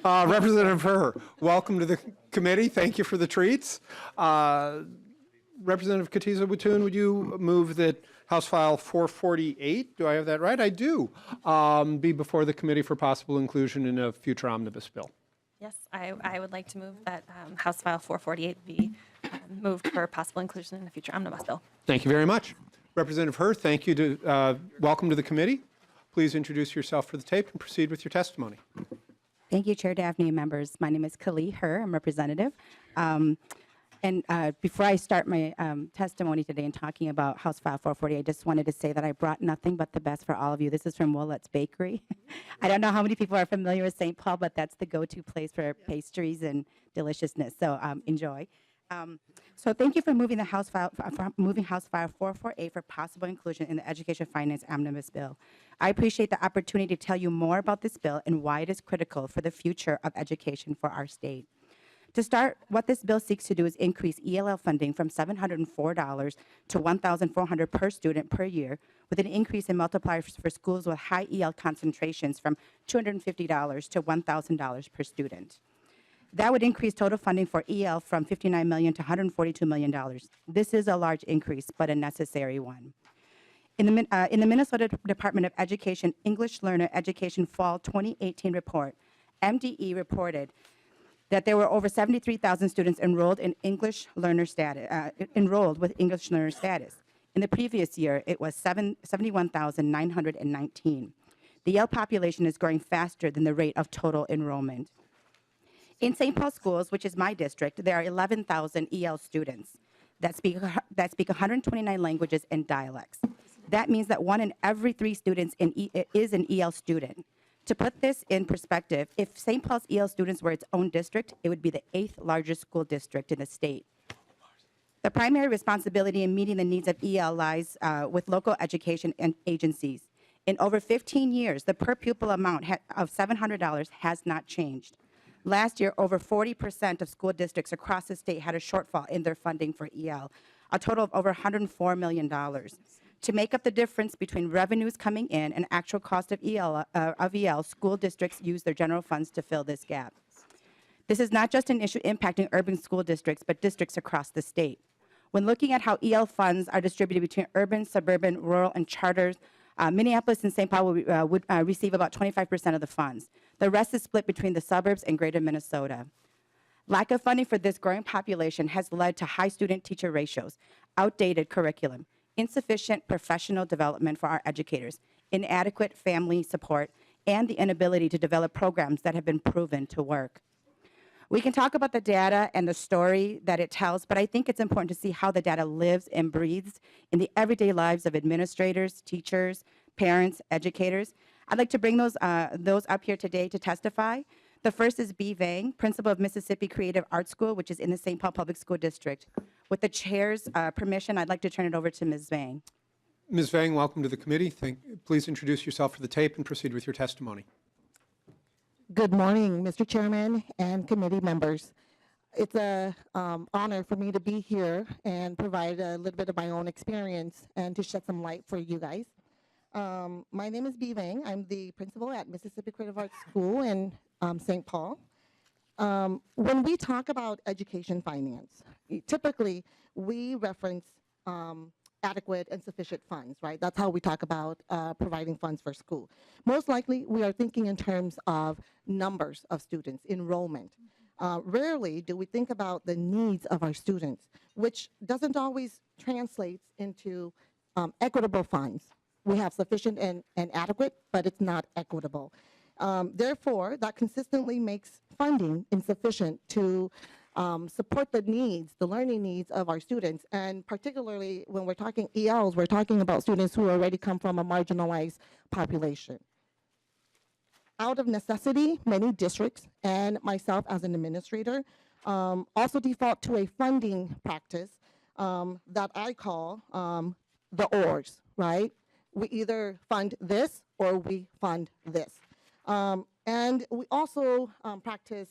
Representative Herr, welcome to the committee. Thank you for the treats. Representative Katiza-Watoon, would you move that House File 448, do I have that right? I do, be before the committee for possible inclusion in a future omnibus bill? Yes, I would like to move that House File 448 be moved for possible inclusion in the future omnibus bill. Thank you very much. Representative Herr, thank you to welcome to the committee. Please introduce yourself for the tape and proceed with your testimony. Thank you, Chair Daphne and members. My name is Kali Herr. I'm representative. Before I start my testimony today and talking about House File 440, I just wanted to say that I brought nothing but the best for all of you. This is from Willet's Bakery. I don't know how many people are familiar with St. Paul, but that's the go-to place for pastries and deliciousness. So enjoy. So thank you for moving the House File, House File 448 for possible inclusion in the Education Finance Omnibus Bill. I appreciate the opportunity to tell you more about this bill and why it is critical for the future of education for our state. To start, what this bill seeks to do is increase ELL funding from $704 to $1,400 per student per year, with an increase in multipliers for schools with high EL concentrations from $250 to $1,000 per student. That would increase total funding for EL from $59 million to $142 million. This is a large increase, but a necessary one. In the Minnesota Department of Education English Learner Education Fall 2018 report, MDE reported that there were over 73,000 students enrolled in English learner status, with English learner status. In the previous year, it was 71,919. The EL population is growing faster than the rate of total enrollment. In St. Paul schools, which is my district, there are 11,000 EL students that speak 129 languages and dialects. That means that 1 in every 3 students is an EL student. To put this in perspective, if St. Paul's EL students were its own district, it would be the 8th largest school district in the state. The primary responsibility in meeting the needs of EL lies with local education and agencies. In over 15 years, the per pupil amount of $700 has not changed. Last year, over 40% of school districts across the state had a shortfall in their funding for EL, a total of over $104 million. To make up the difference between revenues coming in and actual cost of EL, school districts use their general funds to fill this gap. This is not just an issue impacting urban school districts, but districts across the state. When looking at how EL funds are distributed between urban, suburban, rural, and charters, Minneapolis and St. Paul would receive about 25% of the funds. The rest is split between the suburbs and greater Minnesota. Lack of funding for this growing population has led to high student-teacher ratios, outdated curriculum, insufficient professional development for our educators, inadequate family support, and the inability to develop programs that have been proven to work. We can talk about the data and the story that it tells, but I think it's important to see how the data lives and breathes in the everyday lives of administrators, teachers, parents, educators. I'd like to bring those up here today to testify. The first is Bee Vang, principal of Mississippi Creative Arts School, which is in the St. Paul Public School District. With the chair's permission, I'd like to turn it over to Ms. Vang. Ms. Vang, welcome to the committee. Please introduce yourself for the tape and proceed with your testimony. Good morning, Mr. Chairman and committee members. It's an honor for me to be here and provide a little bit of my own experience and to shed some light for you guys. My name is Bee Vang. I'm the principal at Mississippi Creative Arts School in St. Paul. When we talk about education finance, typically we reference adequate and sufficient funds, right? That's how we talk about providing funds for school. Most likely, we are thinking in terms of numbers of students, enrollment. Rarely do we think about the needs of our students, which doesn't always translate into equitable funds. We have sufficient and adequate, but it's not equitable. Therefore, that consistently makes funding insufficient to support the needs, the learning needs of our students. And particularly when we're talking ELs, we're talking about students who already come from a marginalized population. Out of necessity, many districts and myself as an administrator also default to a funding practice that I call the ORs, right? We either fund this or we fund this. And we also practice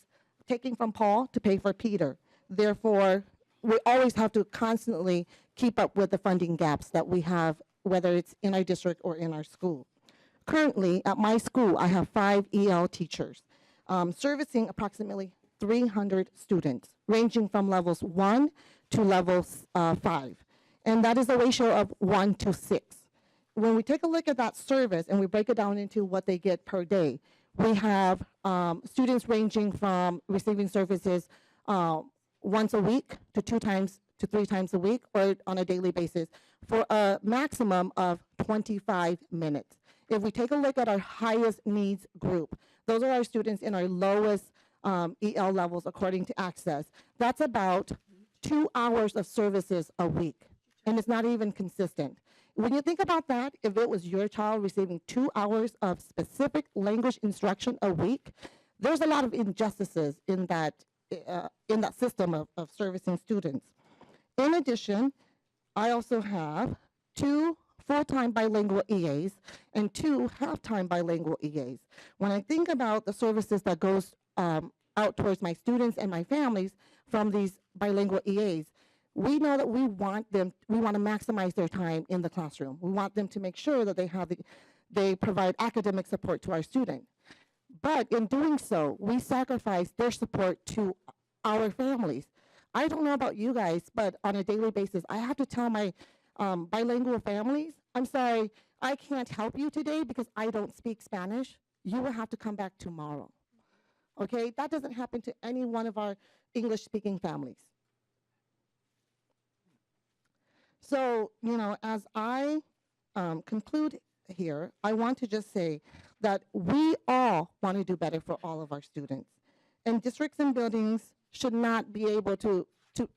taking from Paul to pay for Peter. Therefore, we always have to constantly keep up with the funding gaps that we have, whether it's in our district or in our school. Currently, at my school, I have 5 EL teachers. servicing approximately 300 students, ranging from levels 1 to levels 5. And that is a ratio of 1 to 6. When we take a look at that service and we break it down into what they get per day, we have students ranging from receiving services once a week to 2 times to 3 times a week or on a daily basis for a maximum of 25 minutes. If we take a look at our highest needs group, those are our students in our lowest EL levels according to Access. That's about 2 hours of services a week, and it's not even consistent. When you think about that, if it was your child receiving 2 hours of specific language instruction a week, there's a lot of injustices in that system of servicing students. In addition, I also have 2 full-time bilingual EAs and 2 half-time bilingual EAs. When I think about the services that goes out towards my students and my families from these bilingual EAs, we know that we want to maximize their time in the classroom. We want them to make sure that they provide academic support to our student. But in doing so, we sacrifice their support to our families. I don't know about you guys, but on a daily basis, I have to tell my bilingual families, I'm sorry, I can't help you today because I don't speak Spanish. You will have to come back tomorrow. Okay, that doesn't happen to any one of our English-speaking families. So, as I conclude here, I want to just say that we all want to do better for all of our students. And districts and buildings should not be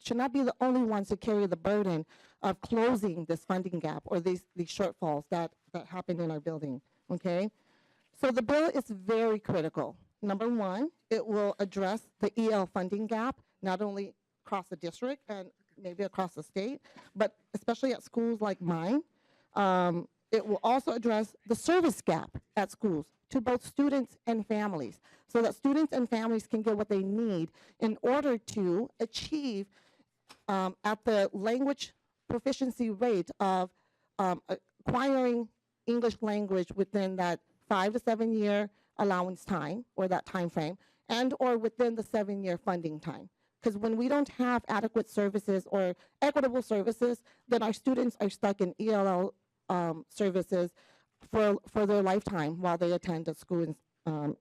should not be the only ones to carry the burden of closing this funding gap or these shortfalls that happen in our building, okay? So the bill is very critical. Number one, it will address the EL funding gap, not only across the district and maybe across the state, but especially at schools like mine. It will also address the service gap at schools to both students and families, so that students and families can get what they need in order to achieve at the language proficiency rate of acquiring English language within that 5 to 7 year allowance time or that time frame, and or within the 7-year funding time. Because when we don't have adequate services or equitable services, then our students are stuck in ELL services for their lifetime while they attend a school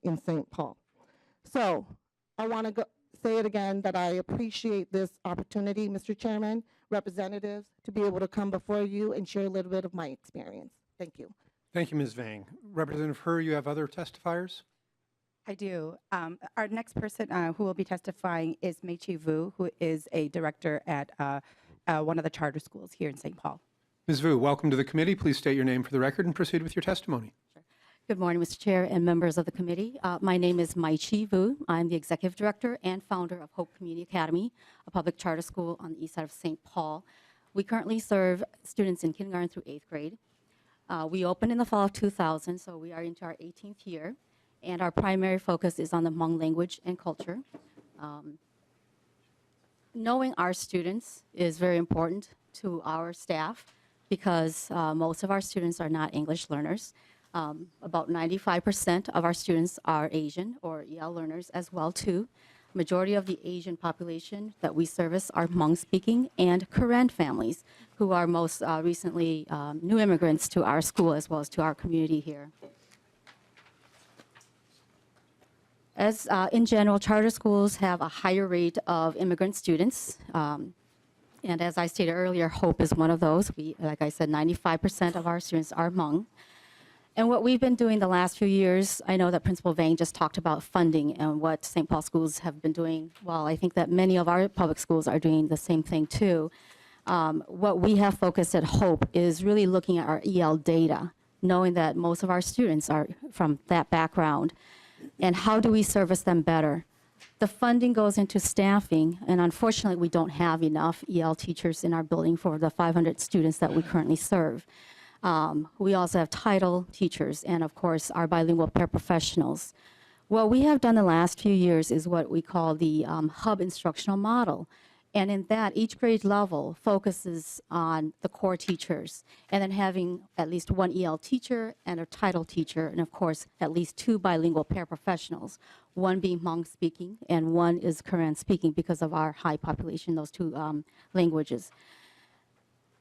in St. Paul. So I want to say it again that I appreciate this opportunity, Mr. Chairman, representatives, to be able to come before you and share a little bit of my experience. Thank you. Thank you, Ms. Vang. Representative Her, you have other testifiers? I do. Our next person who will be testifying is Mei-Chi Vu, who is a director at one of the charter schools here in St. Paul. Ms. Vu, welcome to the committee. Please state your name for the record and proceed with your testimony. Good morning, Mr. Chair and members of the committee. My name is Mei-Chi Vu. I'm the executive director and founder of Hope Community Academy, a public charter school on the east side of St. Paul. We currently serve students in kindergarten through 8th grade. We opened in the fall of 2000, so we are into our 18th year, and our primary focus is on the Hmong language and culture. Knowing our students is very important to our staff because most of our students are not English learners. About 95% of our students are Asian or EL learners as well too. Majority of the Asian population that we service are Hmong-speaking and Karen families who are most recently new immigrants to our school as well as to our community here. As in general, charter schools have a higher rate of immigrant students. And as I stated earlier, Hope is one of those. Like I said, 95% of our students are Hmong. And what we've been doing the last few years, I know that Principal Vang just talked about funding and what St. Paul schools have been doing. Well, I think that many of our public schools are doing the same thing too. What we have focused at Hope is really looking at our EL data, knowing that most of our students are from that background. And how do we service them better? The funding goes into staffing, and unfortunately, we don't have enough EL teachers in our building for the 500 students that we currently serve. We also have title teachers and, of course, our bilingual paraprofessionals. What we have done the last few years is what we call the hub instructional model. And in that, each grade level focuses on the core teachers, and then having at least one EL teacher and a title teacher, and of course, at least 2 bilingual paraprofessionals, one being Hmong speaking, and one is Korean speaking because of our high population, those 2 languages.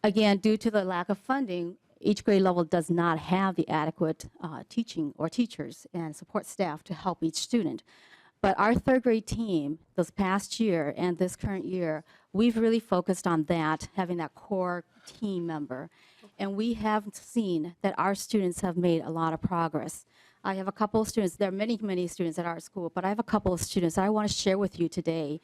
Again, due to the lack of funding, each grade level does not have the adequate teaching or teachers and support staff to help each student. But our 3rd grade team this past year and this current year, we've really focused on that, having that core team member. And we have seen that our students have made a lot of progress. I have a couple of students, there are many, many students at our school, but I have a couple of students that I want to share with you today.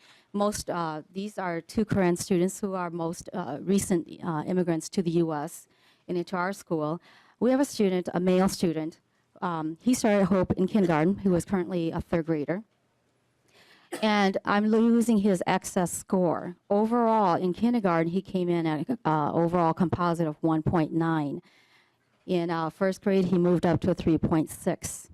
These are 2 Korean students who are most recent immigrants to the US and into our school. We have a student, a male student. He started Hope in kindergarten. He was currently a 3rd grader. And I'm using his excess score. Overall, in kindergarten, he came in at overall composite of 1.9. In 1st grade, he moved up to a 3.6.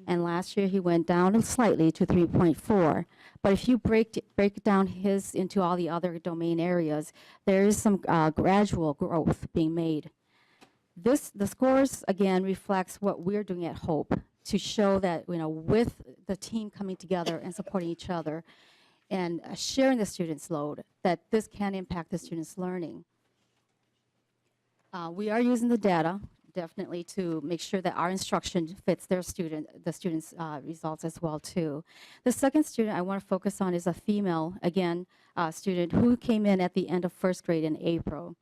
And last year, he went down slightly to 3.4. But if you break down his into all the other domain areas, there is some gradual growth being made. The scores, again, reflects what we're doing at Hope to show that, with the team coming together and supporting each other and sharing the students' load, that this can impact the students' learning. We are using the data, definitely, to make sure that our instruction fits the students' results as well, too. The second student I want to focus on is a female, again, student who came in at the end of 1st grade in April.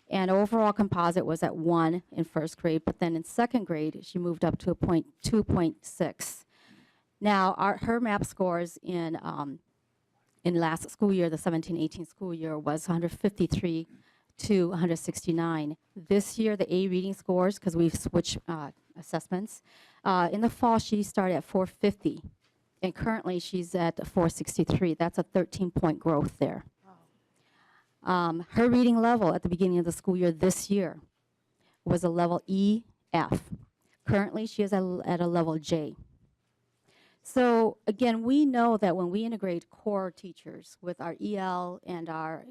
And overall composite was at 1 in 1st grade, but then in 2nd grade, she moved up to a 2.6. Now, her MAP scores in last school year, the 17-18 school year, was 153 to 169. This year, the A reading scores, because we've switched assessments, in the fall, she started at 450, and currently she's at 463. That's a 13-point growth there. Her reading level at the beginning of the school year this year was a level E-F. Currently, she is at a level J. So again, we know that when we integrate core teachers with our EL and our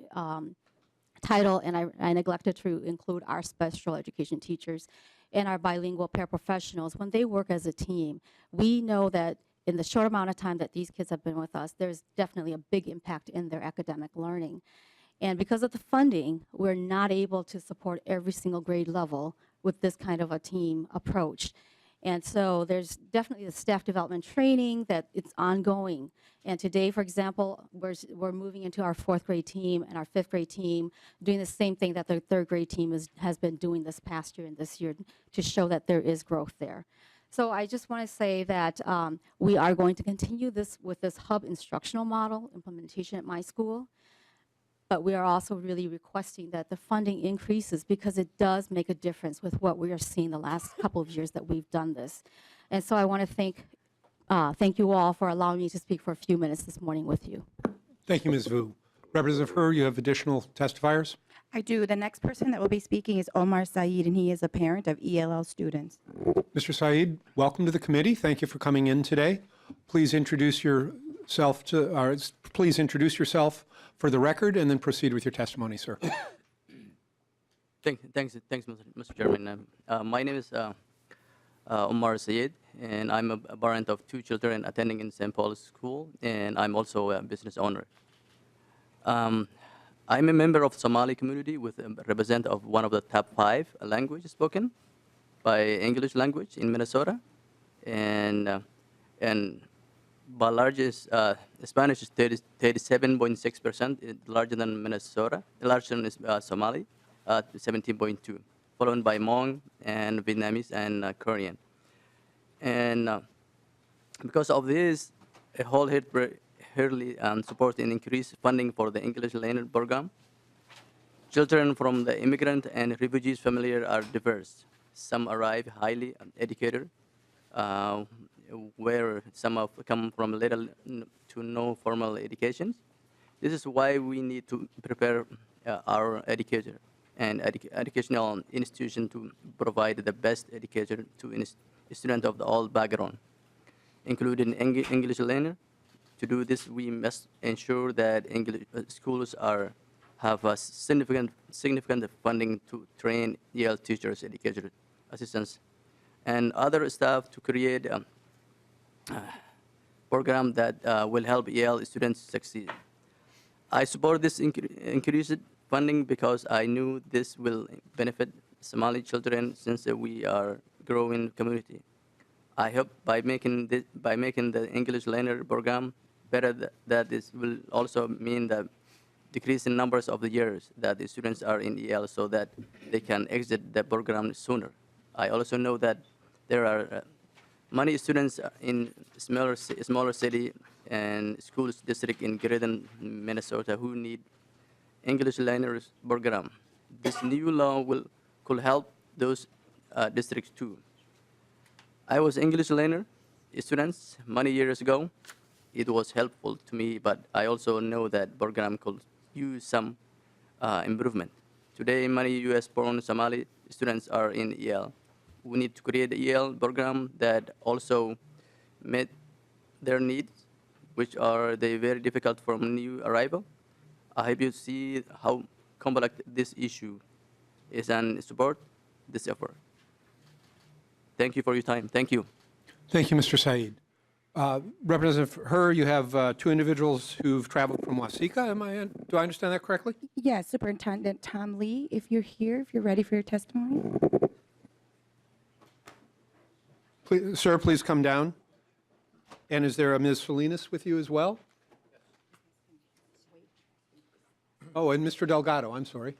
title, and I neglected to include our special education teachers and our bilingual paraprofessionals, when they work as a team, we know that in the short amount of time that these kids have been with us, there's definitely a big impact in their academic learning. And because of the funding, we're not able to support every single grade level with this kind of a team approach. And so there's definitely the staff development training that it's ongoing. And today, for example, we're moving into our 4th grade team and our 5th grade team, doing the same thing that the 3rd grade team has been doing this past year and this year to show that there is growth there. So I just want to say that we are going to continue this with this hub instructional model implementation at my school. But we are also really requesting that the funding increases because it does make a difference with what we are seeing the last couple of years that we've done this. And so I want to thank you all for allowing me to speak for a few minutes this morning with you. Thank you, Ms. Vu. Representative Her, you have additional testifiers? I do. The next person that will be speaking is Omar Saeed, and he is a parent of ELL students. Mr. Saeed, welcome to the committee. Thank you for coming in today. Please introduce yourself for the record, and then proceed with your testimony, sir. Thanks, Mr. Chairman. My name is Omar Sayed, and I'm a parent of 2 children attending in St. Paul's School, and I'm also a business owner. I'm a member of Somali community with a representative of one of the top 5 languages spoken by English language in Minnesota, and by largest Spanish is 37.6%, larger than Minnesota, larger than Somali, 17.2, followed by Hmong and Vietnamese and Korean. And because of this, a wholeheartedly support and increased funding for the English learner program. Children from the immigrant and refugees family are diverse. Some arrive highly educated, where some have come from little to no formal education. This is why we need to prepare our educator and educational institution to provide the best education to students of all background, including English learner, To do this, we must ensure that English schools have a significant funding to train EL teachers, educator assistants, and other staff to create a program that will help EL students succeed. I support this increased funding because I knew this will benefit Somali children since we are growing community. I hope by making the English learner program better, that this will also mean the decrease in numbers of the years that the students are in EL, so that they can exit the program sooner. I also know that there are many students in smaller city and schools district in greater Minnesota who need English learners program. This new law could help those districts too. I was English learner students many years ago. It was helpful to me, but I also know that program could use some improvement. Today, many U.S.-born Somali students are in EL. We need to create an EL program that also met their needs, which are very difficult for new arrival. I hope you see how complex this issue is and support this effort. Thank you for your time. Thank you. Thank you, Mr. Said. Representative Herr, you have two individuals who've traveled from Waseca. Do I understand that correctly? Yes, Superintendent Tom Lee, if you're here, if you're ready for your testimony. Please, sir, please come down. And is there a Ms. Salinas with you as well? Oh, and Mr. Delgado, I'm sorry.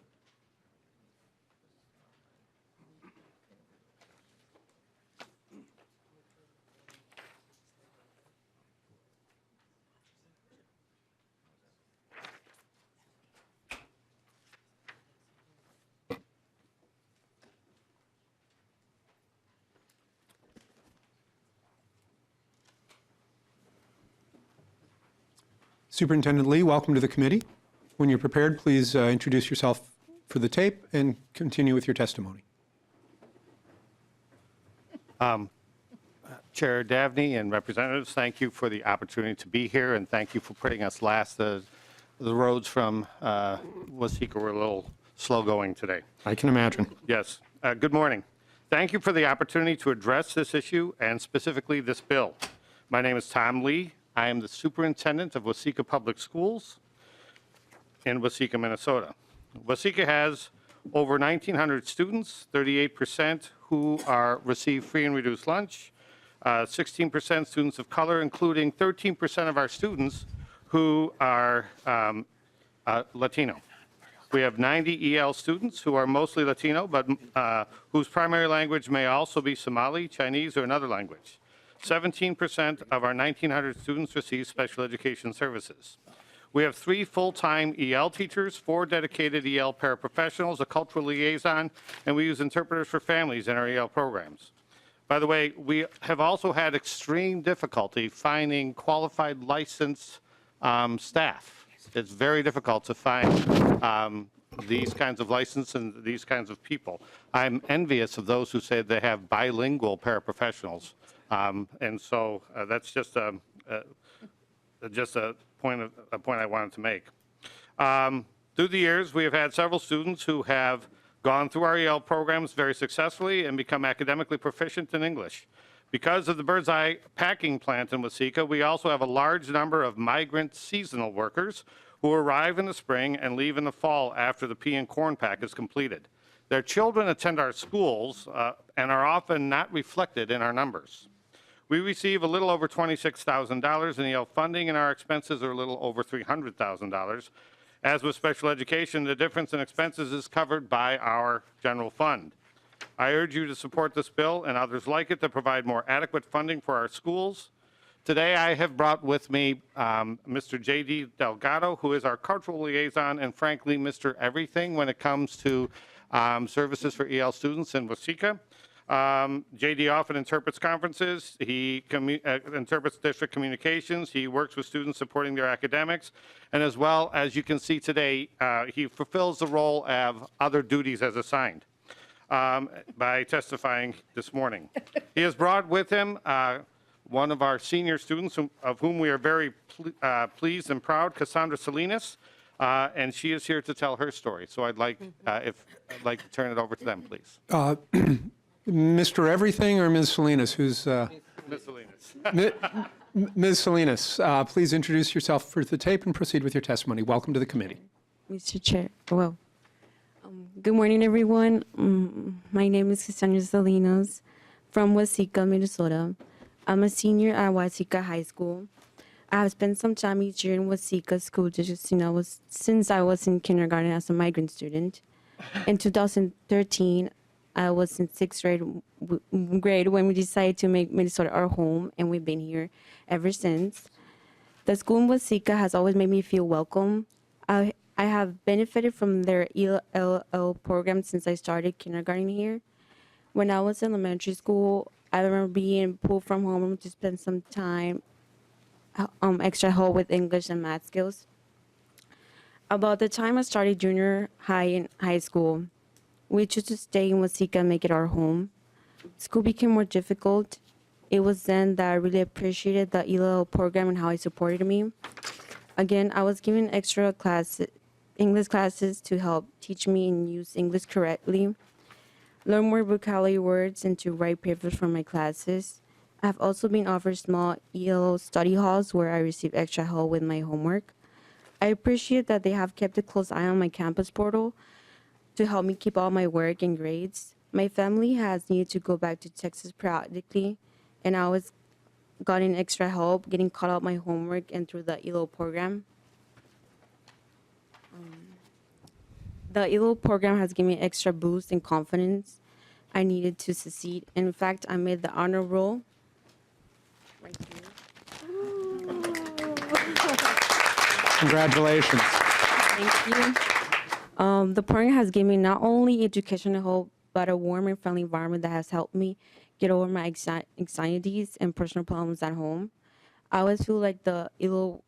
Superintendent Lee, welcome to the committee. When you're prepared, please introduce yourself for the tape and continue with your testimony. Chair Davney and representatives, thank you for the opportunity to be here, and thank you for putting us last. The roads from Waseca were a little slow going today. I can imagine. Yes. Good morning. Thank you for the opportunity to address this issue and specifically this bill. My name is Tom Lee. I am the superintendent of Waseca Public Schools in Waseca, Minnesota. Waseca has over 1,900 students, 38% who receive free and reduced lunch, 16% students of color, including 13% of our students who are Latino. We have 90 EL students who are mostly Latino, but whose primary language may also be Somali, Chinese, or another language. 17% of our 1,900 students receive special education services. We have 3 full-time EL teachers, 4 dedicated EL paraprofessionals, a cultural liaison, and we use interpreters for families in our EL programs. By the way, we have also had extreme difficulty finding qualified licensed staff. It's very difficult to find these kinds of license and these kinds of people. I'm envious of those who say they have bilingual paraprofessionals. And so that's just a point I wanted to make. Through the years, we have had several students who have gone through our EL programs very successfully and become academically proficient in English. Because of the Birds Eye packing plant in Waseca, we also have a large number of migrant seasonal workers who arrive in the spring and leave in the fall after the pea and corn pack is completed. Their children attend our schools and are often not reflected in our numbers. We receive a little over $26,000 in EL funding, and our expenses are a little over $300,000. As with special education, the difference in expenses is covered by our general fund. I urge you to support this bill and others like it to provide more adequate funding for our schools. Today, I have brought with me Mr. J.D. Delgado, who is our cultural liaison, and frankly, Mr. Everything when it comes to services for EL students in Waseca. JD often interprets conferences. He interprets district communications. He works with students supporting their academics. And as well, as you can see today, he fulfills the role of other duties as assigned by testifying this morning. He has brought with him one of our senior students, of whom we are very pleased and proud, Cassandra Salinas, and she is here to tell her story. So I'd like to turn it over to them, please. Mr. Everything or Ms. Salinas? Who's Ms. Salinas. Ms. Salinas? Please introduce yourself for the tape and proceed with your testimony. Welcome to the committee. Mr. Chair, good morning, everyone. My name is Cassandra Salinas from Waseca, Minnesota. I'm a senior at Waseca High School. I have spent some time each year in Waseca School District since I was in kindergarten as a migrant student. In 2013, I was in sixth grade when we decided to make Minnesota our home, and we've been here ever since. The school in Waseca has always made me feel welcome. I have benefited from their ELL program since I started kindergarten here. When I was in elementary school, I remember being pulled from home to spend some time extra help with English and math skills. About the time I started junior high and high school, we chose to stay in Waseca and make it our home. School became more difficult. It was then that I really appreciated the ELL program and how it supported me. Again, I was given extra English classes to help teach me and use English correctly, learn more vocabulary words, and to write papers for my classes. I have also been offered small ELL study halls where I receive extra help with my homework. I appreciate that they have kept a close eye on my campus portal to help me keep all my work and grades. My family has needed to go back to Texas periodically, and I always gotten extra help getting caught up my homework and through the ELO program. The ELO program has given me extra boost and confidence I needed to succeed. In fact, I made the honor roll right here. Congratulations. Thank you. The program has given me not only educational help, but a warm and friendly environment that has helped me get over my anxieties and personal problems at home. I always feel like the ELO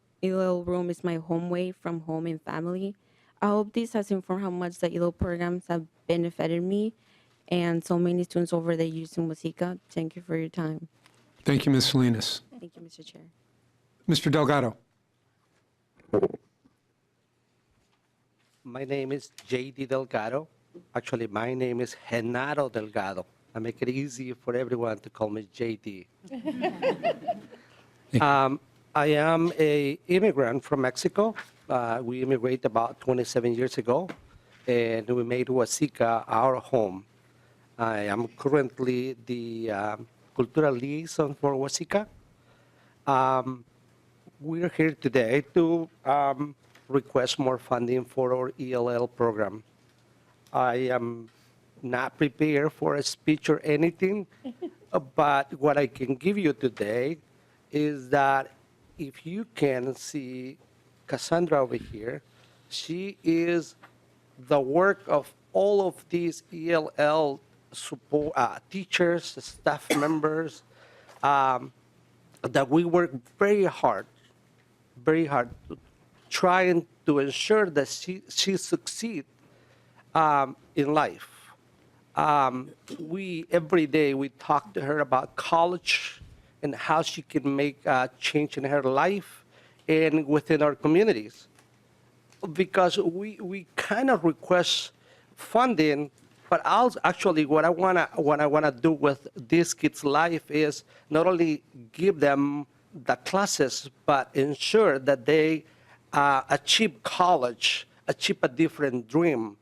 room is my home away from home and family. I hope this has informed how much the ELO programs have benefited me and so many students over the years in Waseca. Thank you for your time. Thank you, Ms. Salinas. Thank you, Mr. Chair. Mr. Delgado. My name is J.D. Delgado. Actually, my name is Genaro Delgado. I make it easy for everyone to call me J.D. I am an immigrant from Mexico. We immigrated about 27 years ago, and we made Waseca our home. I am currently the cultural liaison for Waseca. We're here today to request more funding for our ELL program. I am not prepared for a speech or anything, but what I can give you today is that if you can see Cassandra over here, she is the work of all of these ELL support, teachers, staff members, that we work very hard trying to ensure that she succeeds in life. Every day we talk to her about college and how she can make a change in her life and within our communities. Because we kind of request funding, but actually what I wanna do with these kids' life is not only give them the classes, but ensure that they achieve college, achieve a different dream,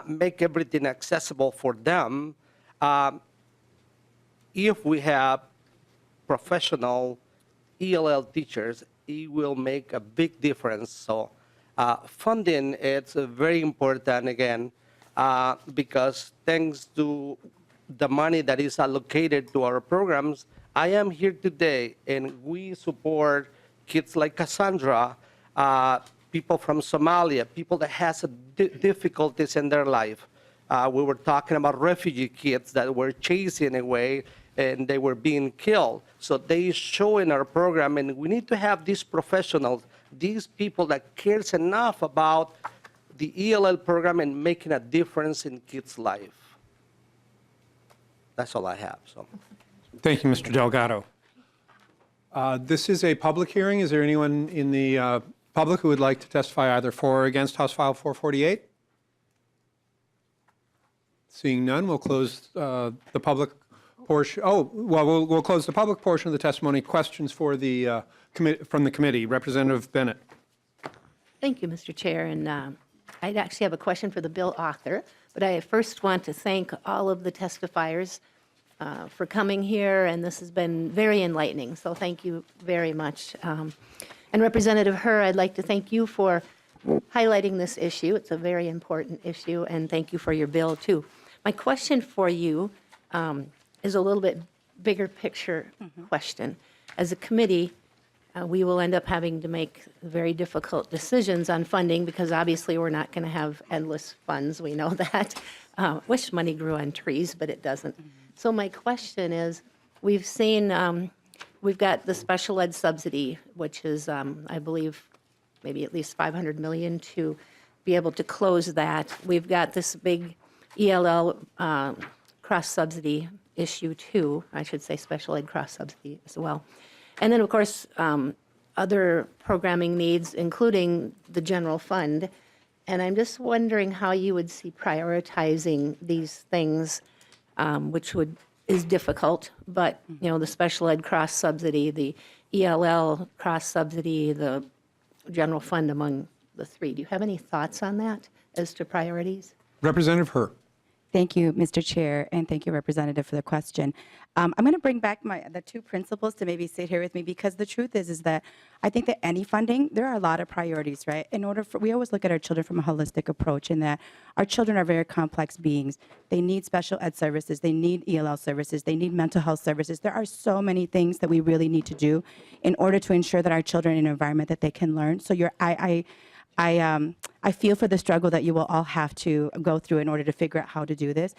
make everything accessible for them. If we have professional ELL teachers, it will make a big difference. So funding is very important again, because thanks to the money that is allocated to our programs, I am here today, and we support kids like Cassandra, people from Somalia, people that has difficulties in their life. We were talking about refugee kids that were chasing away and they were being killed. So they show in our program, and we need to have these professionals, these people that cares enough about the ELL program and making a difference in kids' life. That's all I have. So. Thank you, Mr. Delgado. This is a public hearing. Is there anyone in the public who would like to testify either for or against House File 448? Seeing none, we'll close the public portion. Oh, well, we'll close the public portion of the testimony. Questions for the from the committee. Representative Bennett. Thank you, Mr. Chair. And I actually have a question for the bill author, but I first want to thank all of the testifiers for coming here, and this has been very enlightening, so thank you very much. And Representative Herr, I'd like to thank you for highlighting this issue. It's a very important issue, and thank you for your bill, too. My question for you is a little bit bigger picture question. As a committee, we will end up having to make very difficult decisions on funding because obviously we're not going to have endless funds. We know that. Wish money grew on trees, but it doesn't. So my question is, we've seen, we've got the special ed subsidy, which is, I believe, maybe at least $500 million to be able to close that. We've got this big ELL cross-subsidy issue too, I should say special ed cross-subsidy as well. And then, of course, other programming needs, including the general fund. And I'm just wondering how you would see prioritizing these things, which is difficult, but, you know, the special ed cross-subsidy, the ELL cross-subsidy, the general fund among the three. Do you have any thoughts on that as to priorities? Representative Herr. Thank you, Mr. Chair, and thank you, Representative, for the question. I'm going to bring back the two principals to maybe sit here with me because the truth is that I think that any funding, there are a lot of priorities, right? We always look at our children from a holistic approach in that our children are very complex beings. They need special ed services. They need ELL services. They need mental health services. There are so many things that we really need to do in order to ensure that our children are in an environment that they can learn. So I feel for the struggle that you will all have to go through in order to figure out how to do this.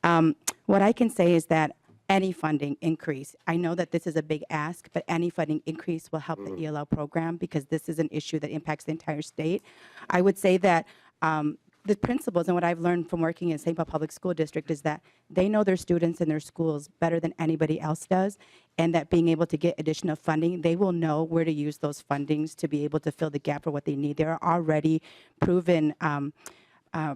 What I can say is that any funding increase, I know that this is a big ask, but any funding increase will help the ELL program because this is an issue that impacts the entire state. I would say that the principals and what I've learned from working in St. Paul Public School District is that they know their students and their schools better than anybody else does, and that being able to get additional funding, they will know where to use those fundings to be able to fill the gap for what they need. There are already proven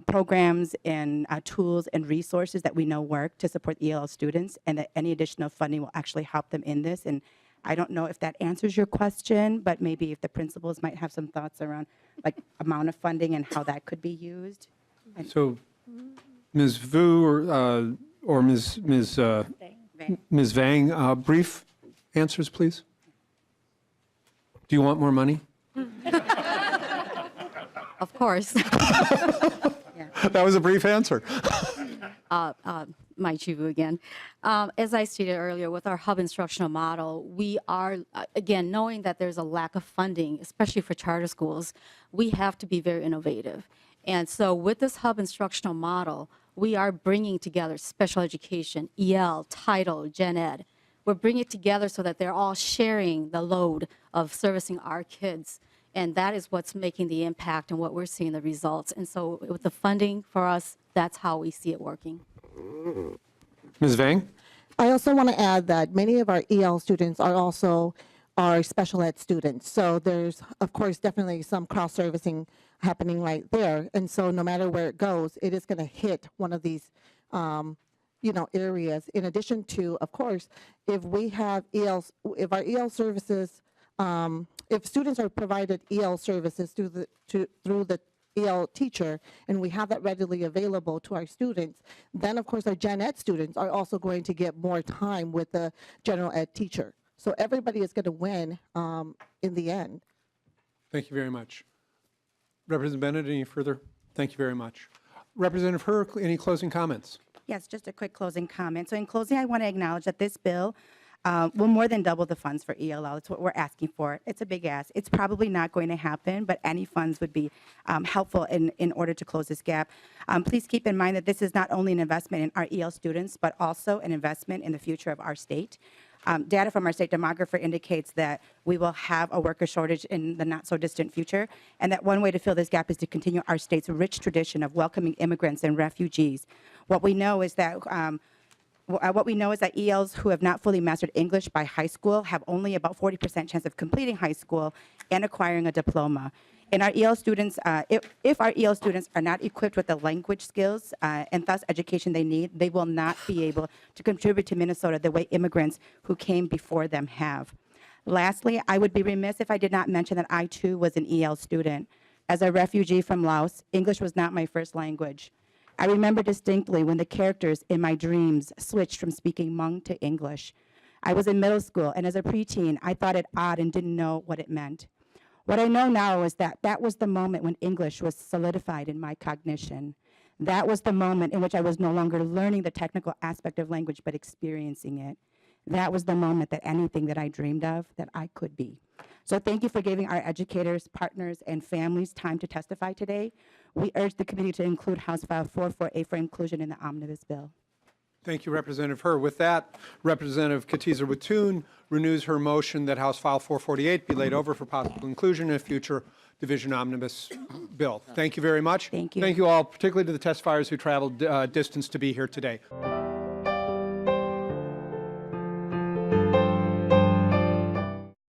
programs and tools and resources that we know work to support ELL students, and that any additional funding will actually help them in this. And I don't know if that answers your question, but maybe if the principals might have some thoughts around like amount of funding and how that could be used. So, Ms. Vu or Ms. Vang, brief answers, please. Do you want more money? Of course. That was a brief answer. Mike Chivu again. As I stated earlier, with our hub instructional model, we are, again, knowing that there's a lack of funding, especially for charter schools, we have to be very innovative. And so with this hub instructional model, we are bringing together special education, EL, title, gen ed. We're bringing it together so that they're all sharing the load of servicing our kids. And that is what's making the impact and what we're seeing the results. And so with the funding for us, that's how we see it working. Ms. Vang? I also want to add that many of our EL students are also our special ed students. So there's, of course, definitely some cross-servicing happening right there. And so no matter where it goes, it is going to hit one of these areas. In addition to, of course, if we have if our EL services, if students are provided EL services through the EL teacher, and we have that readily available to our students, then of course our gen ed students are also going to get more time with the general ed teacher. So everybody is going to win in the end. Thank you very much. Representative Bennett, any further? Thank you very much. Representative Herr, any closing comments? Yes, just a quick closing comment. So in closing, I want to acknowledge that this bill will more than double the funds for ELL. That's what we're asking for. It's a big ask. It's probably not going to happen, but any funds would be helpful in order to close this gap. Please keep in mind that this is not only an investment in our EL students, but also an investment in the future of our state. Data from our state demographer indicates that we will have a worker shortage in the not-so-distant future, and that one way to fill this gap is to continue our state's rich tradition of welcoming immigrants and refugees. What we know is that What we know is that ELs who have not fully mastered English by high school have only about 40% chance of completing high school and acquiring a diploma. And our EL students, if our EL students are not equipped with the language skills and thus education they need, they will not be able to contribute to Minnesota the way immigrants who came before them have. Lastly, I would be remiss if I did not mention that I too was an EL student. As a refugee from Laos, English was not my first language. I remember distinctly when the characters in my dreams switched from speaking Hmong to English. I was in middle school, and as a preteen, I thought it odd and didn't know what it meant. What I know now is that that was the moment when English was solidified in my cognition. That was the moment in which I was no longer learning the technical aspect of language, but experiencing it. That was the moment that anything that I dreamed of, that I could be. So thank you for giving our educators, partners, and families time to testify today. We urge the committee to include House File 448 for inclusion in the omnibus bill. Thank you, Representative Herr. With that, Representative Katiza Watun renews her motion that House File 448 be laid over for possible inclusion in a future division omnibus bill. Thank you very much. Thank you. Thank you all, particularly to the testifiers who traveled distance to be here today.